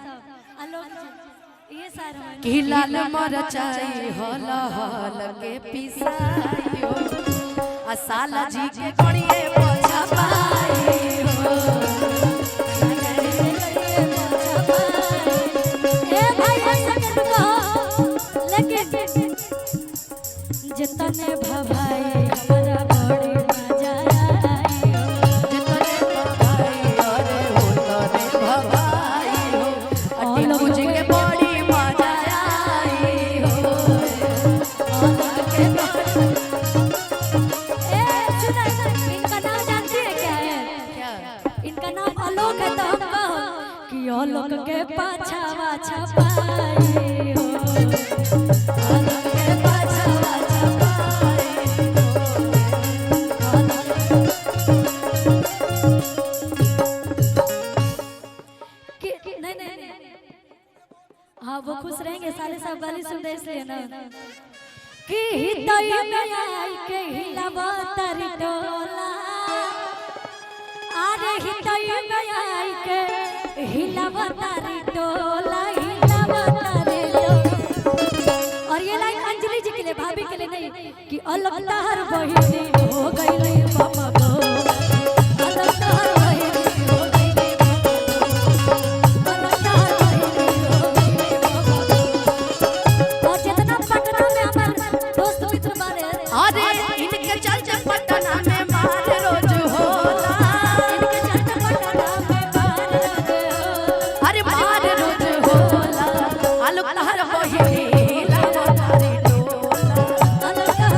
सब आलोक ये सारा कि लाल मरचाई हल हल के पिसाइयो आ साला जी के कड़िए पोछा पाई हो ए भाई ऐसा कर दो लेकिन जितने भभाई हमारा बड़ी मजा आई जितने भभाई अरे होतने भभाई हो अटी मुझे के बड़ी मजा आई हो के ए सुना इनका नाम जानती है क्या है क्या इनका नाम आलोक है तो हम कहो कि आलोक के पाछा वाछा पाई हो आलोक के पाछा वाछा पाई कि नहीं हाँ वो खुश रहेंगे साले साहब गाली सुन रहे इसलिए ना कि हितई में आई के हिलावा तारी डोला अरे हितई में आई के हिलावा तारी डोला हिलावा तारी डोला और ये लाइन अंजलि जी के लिए भाभी के लिए नहीं कि अलग तार बहिनी हो गई बाबा गो अलग तार बहिनी हो गई अलग तार बहिनी हो गई बाबा गो और जितना पटना में हमारे दोस्त मित्र बारे अरे इनके चल पटना में मार रोज होला इनके चलते पटना में बार रोज अरे मार रोज होला आलोक तहर बहिनी लावा तारी डोला अलग तार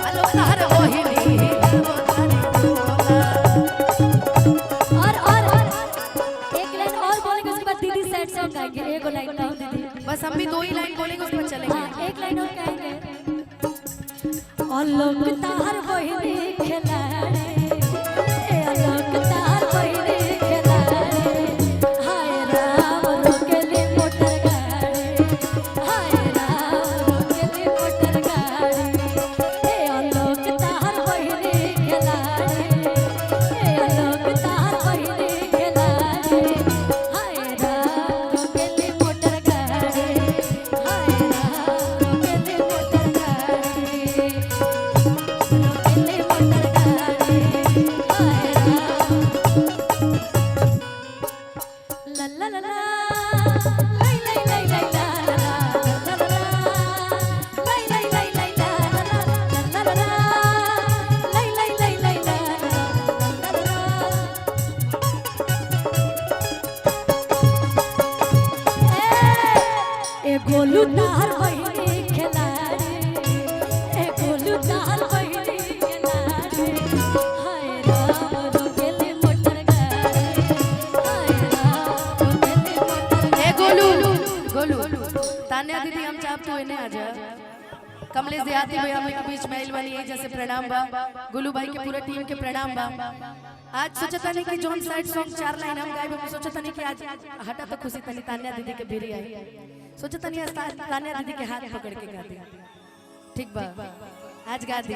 आलोक तहर बहिनी लावा तारी डोला और एक लाइन और बोलेंगे उसके बाद दीदी सैड सॉन्ग गाएंगे एक लाइन गाओ दीदी बस हम भी दो ही लाइन बोलेंगे उसके बाद चलेंगे हाँ एक लाइन और गाएंगे आलोक तार बहिनी खिलाड़े ए आलोक तार बहिनी खिलाड़े हाय राम रोकेली मोटर गाड़ी हाय राम रोकेली मोटर गाड़ी ए आलोक तार बहिनी खिलाड़े ए आलोक तार बहिनी खिलाड़े हाय राम रोकेली मोटर गाड़ी हाय राम रोकेली मोटर गाड़ी रोकेली मोटर गाड़ी हाय राम ला ला ला ला लाई लाई लाई लाई ला ला ला ला ला लाई लाई लाई लाई ला ला ला ला ला लाई लाई लाई लाई ला ला ए गोलू तार बहिनी खिलाड़ी ए गोलू तार बहिनी खिलाड़ी हाय राम रोकेली मोटर गाड़ी हाय राम रोकेली मोटर ए गोलू गोलू तान्या दीदी हम चाहब तो इन्हें आ जा कमलेश देहाती भाई हम के बीच महल वाली है जैसे प्रणाम बा गोलू भाई के पूरे टीम के प्रणाम बा आज सोचता नहीं कि जोन साइड सॉन्ग 4 लाइन हम गाए हम सोचता नहीं कि आज हटा तो खुशी तनी तान्या दीदी के भिरी आई सोचता नहीं तान्या दीदी के हाथ पकड़ के गा दी ठीक बा आज गा दी